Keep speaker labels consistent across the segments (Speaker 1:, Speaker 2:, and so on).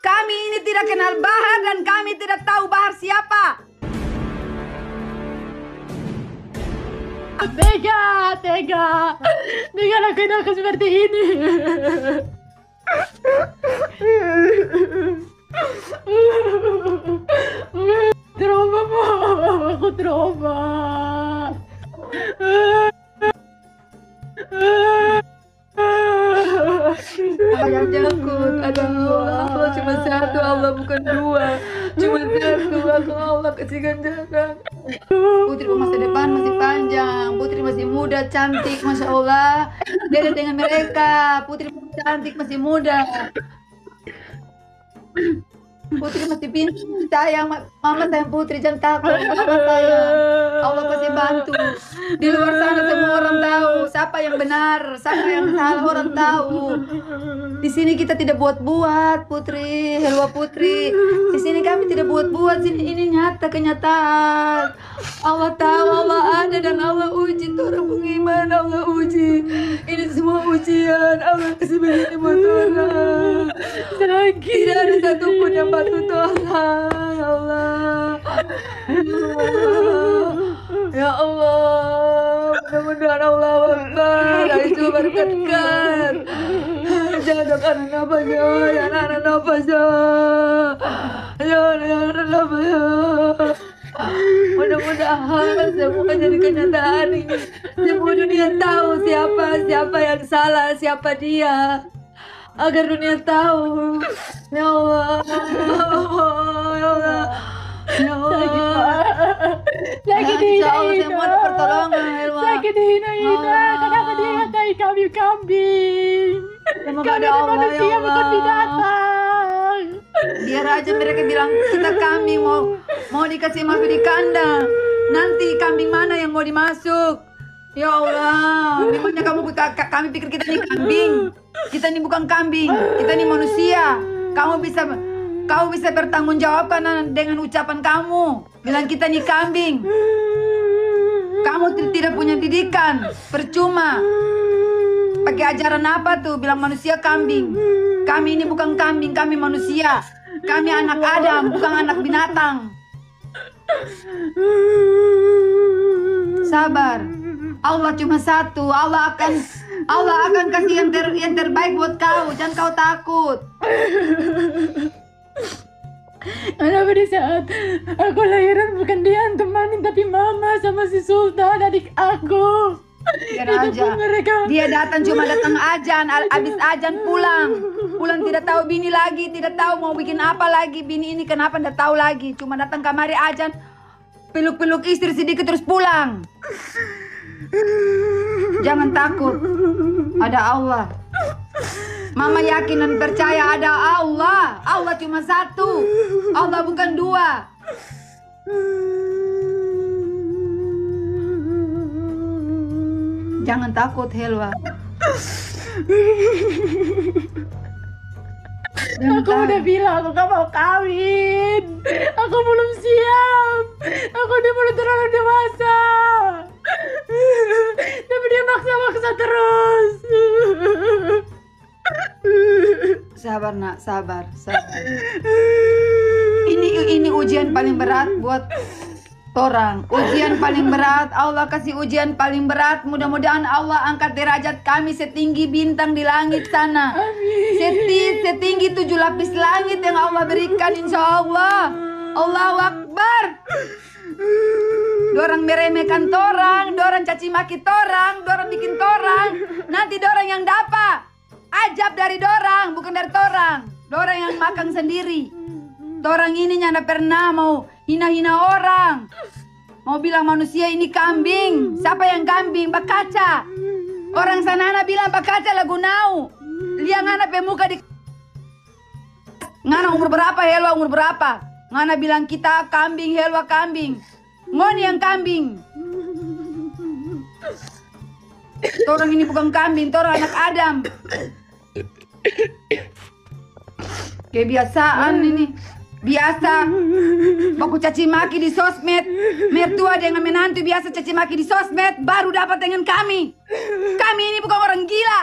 Speaker 1: Kami ini tidak kenal Bahar dan kami tidak tahu Bahar siapa.
Speaker 2: Tega, tega. Tega lakuin aku seperti ini. Trauma po. Aku trauma.
Speaker 1: Jangan takut, ada Allah cuma satu, Allah bukan dua, cuma satu. Aku Allah kasih ganjaran. Putri masa depan masih panjang, Putri masih muda, cantik, masya Allah. Beda dengan mereka, Putri masih cantik, masih muda. Putri masih pintar, sayang, mama sayang Putri, jangan takut, mama sayang. Allah pasti bantu. Di luar sana semua orang tahu siapa yang benar, siapa yang salah, orang tahu. Di sini kita tidak buat-buat, Putri, Helwa Putri. Di sini kami tidak buat-buat, ini nyata kenyataan. Allah tahu, Allah ada dan Allah uji orang beriman, Allah uji. Ini semua ujian, Allah kasih begini buat orang. Tidak ada satupun yang bantu Tuhan, ya Allah. Ya Allah, mudah-mudahan Allah Akbar. Itu berkat-kat. Jangan anak nafas ya, ya anak nafas ya, ya anak nafas ya. Mudah-mudahan semua jadi kenyataan ini. Semua dunia tahu siapa yang salah, siapa dia. Agar dunia tahu. Ya Allah, ya Allah, ya Allah.
Speaker 2: Sakit
Speaker 1: Insya Allah
Speaker 2: hina-hina.
Speaker 1: semua ada pertolongan, Helwa.
Speaker 2: Sakit hina-hina. Kenapa dia ngatai kami kambing?
Speaker 1: Semoga
Speaker 2: Kami
Speaker 1: ada
Speaker 2: ini
Speaker 1: Allah, ya
Speaker 2: manusia bukan
Speaker 1: Allah.
Speaker 2: binatang.
Speaker 1: Biar aja mereka bilang kita kambing mau dikasih masuk di kandang. Nanti kambing mana yang mau dimasuk? Ya Allah, memangnya kami pikir kita ini kambing? Kita ini bukan kambing, kita ini manusia. Kamu bisa bertanggung jawab dengan ucapan kamu. Bilang kita ini kambing. Kamu tidak punya didikan, percuma. Pakai ajaran apa tuh? Bilang manusia kambing. Kami ini bukan kambing, kami manusia. Kami anak Adam, bukan anak binatang. Sabar. Allah cuma satu. Allah akan kasih yang terbaik buat kau. Jangan kau takut.
Speaker 2: Kenapa di saat aku lahiran bukan dia yang temanin, tapi mama sama si Sultan adik aku.
Speaker 1: Biar
Speaker 2: Itu
Speaker 1: aja.
Speaker 2: pun mereka.
Speaker 1: Dia cuma datang ajan, habis ajan pulang. Pulang tidak tahu bini lagi, tidak tahu mau bikin apa lagi. Bini ini kenapa tidak tahu lagi. Cuma datang kamari ajan, peluk-peluk istri sedikit terus pulang. Jangan takut. Ada Allah. Mama yakin dan percaya ada Allah. Allah cuma satu. Allah bukan dua. Jangan takut, Helwa.
Speaker 2: Aku udah bilang aku gak mau kawin. Aku belum siap. Aku udah belum terlalu dewasa. Tapi dia maksa-maksa terus.
Speaker 1: Sabar nak, sabar. Ini ujian paling berat buat orang. Ujian paling berat, Allah kasih ujian paling berat. Mudah-mudahan Allah angkat derajat kami setinggi bintang di langit sana. Setinggi 7 lapis langit yang Allah berikan, insya Allah. Allahu Akbar. Dorang meremehkan torang, dorang caci maki torang, dorang bikin torang. Nanti dorang yang dapat. Ajab dari dorang, bukan dari torang. Dorang yang makan sendiri. Dorang ini nyanda pernah mau hina-hina orang. Mau bilang manusia ini kambing. Siapa yang kambing? Bakaca. Orang sana bilang bakaca lagu nau. Liang anak pemuka di... Ngana umur berapa, Helwa umur berapa? Ngana bilang kita kambing, Helwa kambing. Ngoni yang kambing. Torang ini bukan kambing, torang anak Adam. Kebiasaan ini. Biasa baku caci maki di sosmed. Mertua dengan menantu biasa caci maki di sosmed. Baru dapat dengan kami. Kami ini bukan orang gila.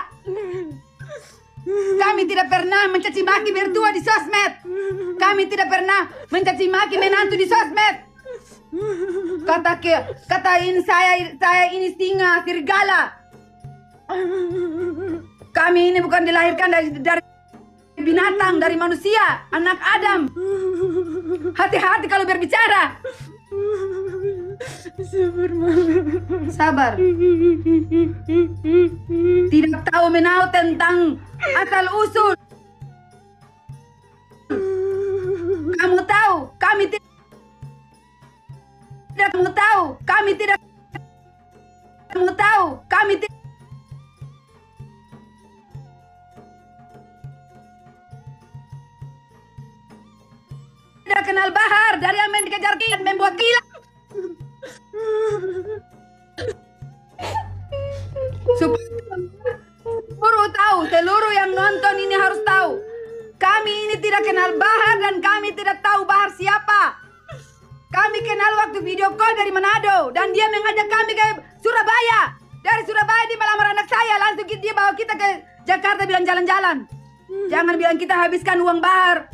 Speaker 1: Kami tidak pernah mencaci maki mertua di sosmed. Kami tidak pernah mencaci maki menantu di sosmed. Kata ini saya ini singa serigala. Kami ini bukan dilahirkan dari binatang, dari manusia, anak Adam. Hati-hati kalau berbicara. Sabar. Tidak tahu menau tentang asal usul. Kamu tahu, kami tidak. Kamu tahu, kami tidak. Kamu tahu, kami tidak. Tidak kenal Bahar dari yang dikejar kilat membuat gila. Seluruh yang nonton ini harus tahu. Kami ini tidak kenal Bahar dan kami tidak tahu Bahar siapa. Kami kenal waktu video call dari Manado dan dia mengajak kami ke Surabaya. Dari Surabaya dia melamar anak saya, langsung dia bawa kita ke Jakarta bilang jalan-jalan. Jangan bilang kita habiskan uang Bahar.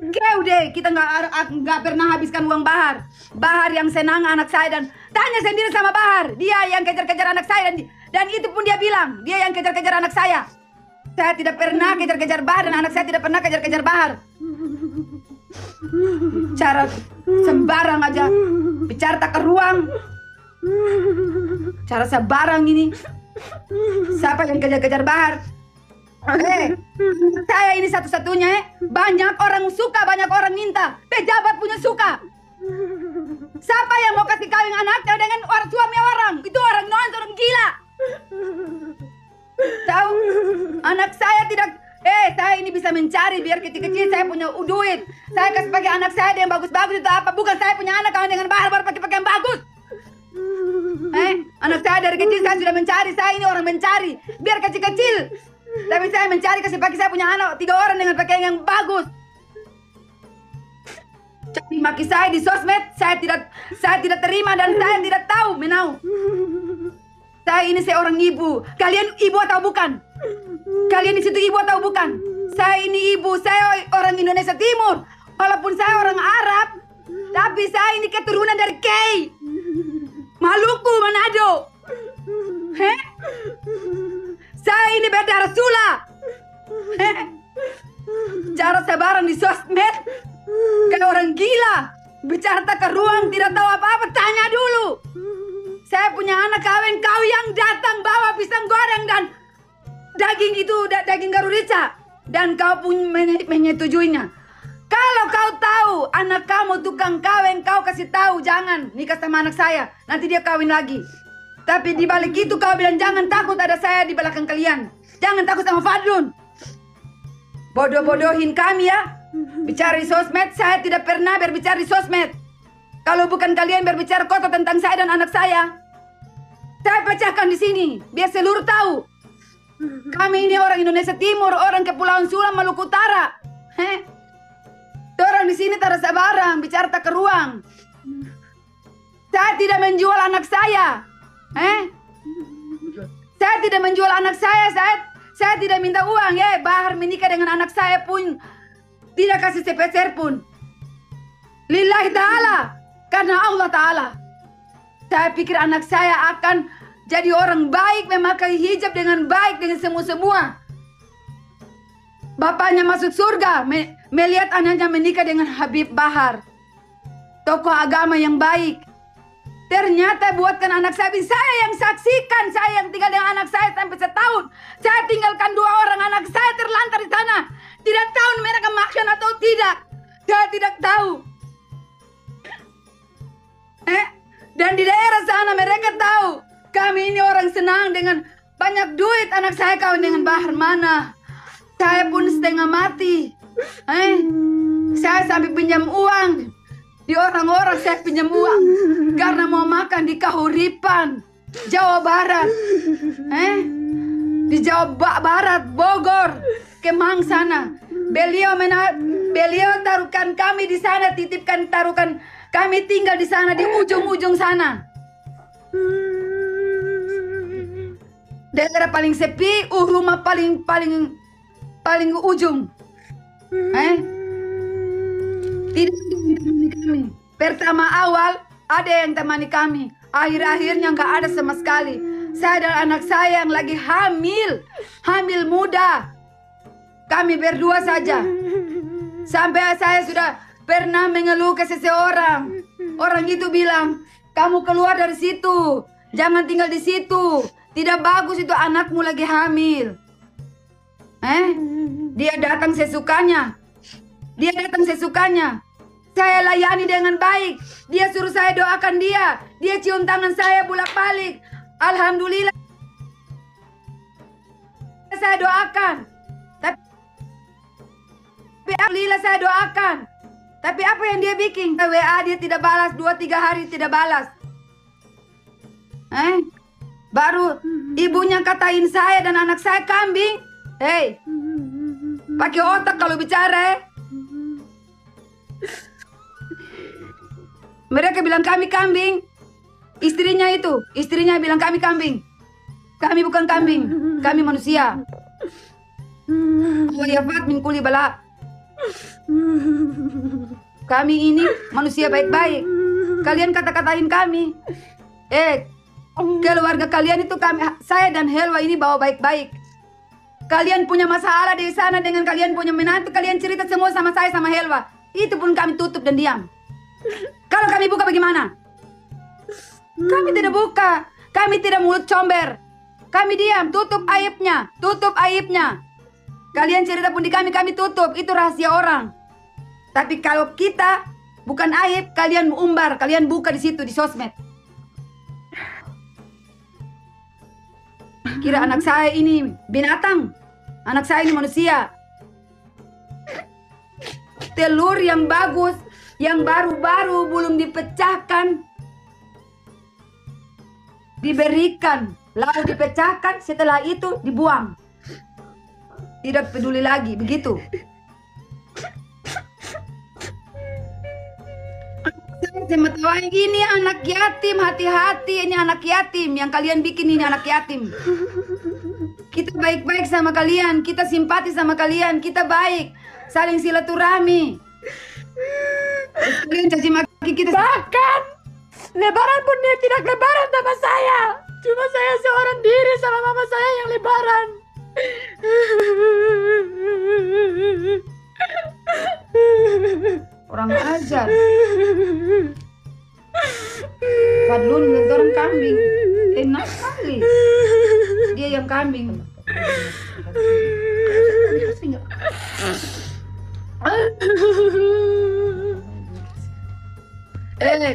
Speaker 1: Kau deh, kita nggak pernah habiskan uang Bahar. Bahar yang senang anak saya dan tanya sendiri sama Bahar. Dia yang kejar-kejar anak saya dan itu pun dia bilang dia yang kejar-kejar anak saya. Saya tidak pernah kejar-kejar Bahar dan anak saya tidak pernah kejar-kejar Bahar. Cara sembarang aja bicara tak ke ruang. Cara sembarang ini. Siapa yang kejar-kejar Bahar? Saya ini satu-satunya. Banyak orang suka, banyak orang minta. Pejabat punya suka. Siapa yang mau kasih kawin anaknya dengan orang suami orang? Itu orang nonton, orang gila. Tahu? Anak saya tidak. Saya ini bisa mencari biar kecil-kecil saya punya duit. Saya kasih pakai anak saya yang bagus-bagus itu apa? Bukan saya punya anak kawin dengan Bahar baru pakai pakaian bagus. Anak saya dari kecil saya sudah mencari. Saya ini orang mencari biar kecil-kecil. Tapi saya mencari kasih pakai saya punya anak 3 orang dengan pakaian yang bagus. Caci maki saya di sosmed saya tidak terima dan saya tidak tahu menau. Saya ini seorang ibu. Kalian ibu atau bukan? Kalian di situ ibu atau bukan? Saya ini ibu. Saya orang Indonesia Timur. Walaupun saya orang Arab, tapi saya ini keturunan dari Kei, Maluku, Manado. Saya ini berdarah Sula. Cara sebaran di sosmed kayak orang gila. Bicara tak ke ruang, tidak tahu apa-apa, tanya dulu. Saya punya anak kawin, kau yang datang bawa pisang goreng dan daging itu, daging garu rica. Dan kau pun menyetujuinya. Kalau kau tahu anak kamu tukang kawin, kau kasih tahu jangan nikah sama anak saya. Nanti dia kawin lagi. Tapi di balik itu kau bilang jangan takut ada saya di belakang kalian. Jangan takut sama Fadlun. Bodoh-bodohin kami ya. Bicara di sosmed, saya tidak pernah berbicara di sosmed. Kalau bukan kalian berbicara kotor tentang saya dan anak saya pecahkan di sini biar seluruh tahu. Kami ini orang Indonesia Timur, orang Kepulauan Sula, Maluku Utara. Orang di sini tak ada barang, bicara tak ke ruang. Saya tidak menjual anak saya. Saya tidak menjual anak saya tidak minta uang. Bahar menikah dengan anak saya pun tidak kasih sepeser pun. Lillahi ta'ala. Karena Allah Ta'ala. Saya pikir anak saya akan jadi orang baik, memakai hijab dengan baik dengan semua-semua. Bapaknya masuk surga, melihat anaknya menikah dengan Habib Bahar, tokoh agama yang baik. Ternyata buatkan anak saya yang saksikan, saya yang tinggal dengan anak saya sampai setahun. Saya tinggalkan 2 orang anak saya terlantar di sana. Tidak tahu mereka makan atau tidak. Saya tidak tahu. Dan di daerah sana mereka tahu kami ini orang senang dengan banyak duit. Anak saya kawin dengan Bahar mana. Saya pun setengah mati. Saya sampai pinjam uang di orang-orang, saya pinjam uang karena mau makan di Kahuripan, Jawa Barat. Di Jawa Barat, Bogor, Kemang sana. Beliau taruhkan kami di sana, titipkan taruhkan kami tinggal di sana di ujung-ujung sana. Daerah paling sepi, rumah paling paling ujung. Tidak ada yang temani kami. Pertama awal ada yang temani kami. Akhir-akhirnya nggak ada sama sekali. Saya dan anak saya yang lagi hamil muda. Kami berdua saja. Sampai saya sudah pernah mengeluh ke seseorang. Orang itu bilang, kamu keluar dari situ. Jangan tinggal di situ. Tidak bagus itu, anakmu lagi hamil. Dia datang sesukanya. Saya layani dengan baik. Dia suruh saya doakan dia. Dia cium tangan saya bolak-balik. Alhamdulillah. Saya doakan. Tapi alhamdulillah saya doakan. Tapi apa yang dia bikin? WA dia tidak balas, 2-3 hari tidak balas. Baru ibunya katain saya dan anak saya kambing. Hei, pakai otak kalau bicara. Mereka bilang kami kambing. Istrinya bilang kami kambing. Kami bukan kambing, kami manusia. Wayafat min kuli bala. Kami ini manusia baik-baik. Kalian kata-katain kami. Keluarga kalian itu saya dan Helwa ini bawa baik-baik. Kalian punya masalah di sana dengan kalian punya menantu, kalian cerita semua sama saya sama Helwa. Itu pun kami tutup dan diam. Kalau kami buka bagaimana? Kami tidak buka. Kami tidak mulut comber. Kami diam, tutup aibnya. Kalian cerita pun di kami tutup. Itu rahasia orang. Tapi kalau kita bukan aib, kalian umbar, kalian buka di situ di sosmed. Kira anak saya ini binatang. Anak saya ini manusia. Telur yang bagus, yang baru-baru belum dipecahkan, diberikan, lalu dipecahkan, setelah itu dibuang. Tidak peduli lagi, begitu. Saya mengetahui ini anak yatim, hati-hati, ini anak yatim. Yang kalian bikin ini anak yatim. Kita baik-baik sama kalian, kita simpati sama kalian, kita baik, saling silaturahmi. Kalian caci maki kita.
Speaker 2: Bahkan lebaran pun dia tidak lebaran sama saya. Cuma saya seorang diri sama mama saya yang lebaran.
Speaker 1: Orang ajar. Fadlun lihat orang kambing. Enak sekali. Dia yang kambing.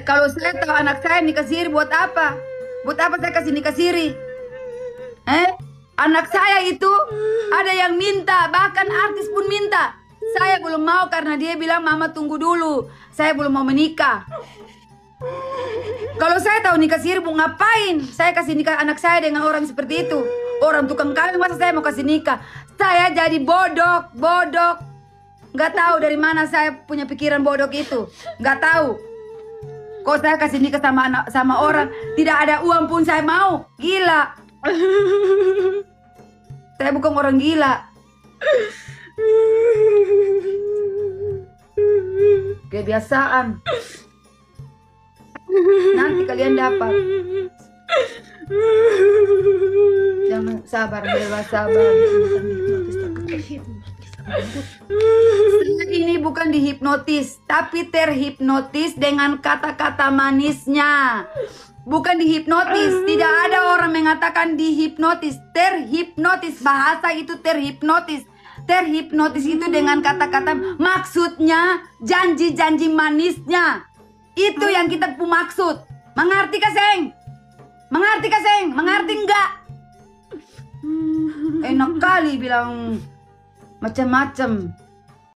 Speaker 1: Kalau saya tahu anak saya nikah siri buat apa? Buat apa saya kasih nikah siri? Anak saya itu ada yang minta, bahkan artis pun minta. Saya belum mau karena dia bilang mama tunggu dulu. Saya belum mau menikah. Kalau saya tahu nikah siri mau ngapain? Saya kasih nikah anak saya dengan orang seperti itu. Orang tukang kawin masa saya mau kasih nikah? Saya jadi bodok. Nggak tahu dari mana saya punya pikiran bodok itu. Nggak tahu. Kok saya kasih nikah sama orang tidak ada uang pun saya mau. Gila. Saya bukan orang gila. Kebiasaan. Nanti kalian dapat. Jangan sabar, sabar. Saya ini bukan dihipnotis, tapi terhipnotis dengan kata-kata manisnya. Bukan dihipnotis, tidak ada orang mengatakan dihipnotis. Terhipnotis, bahasa itu terhipnotis. Terhipnotis itu dengan kata-kata, maksudnya janji-janji manisnya. Itu yang kita maksud. Mengerti kah, Seng? Mengerti enggak? Enak kali bilang macam-macam.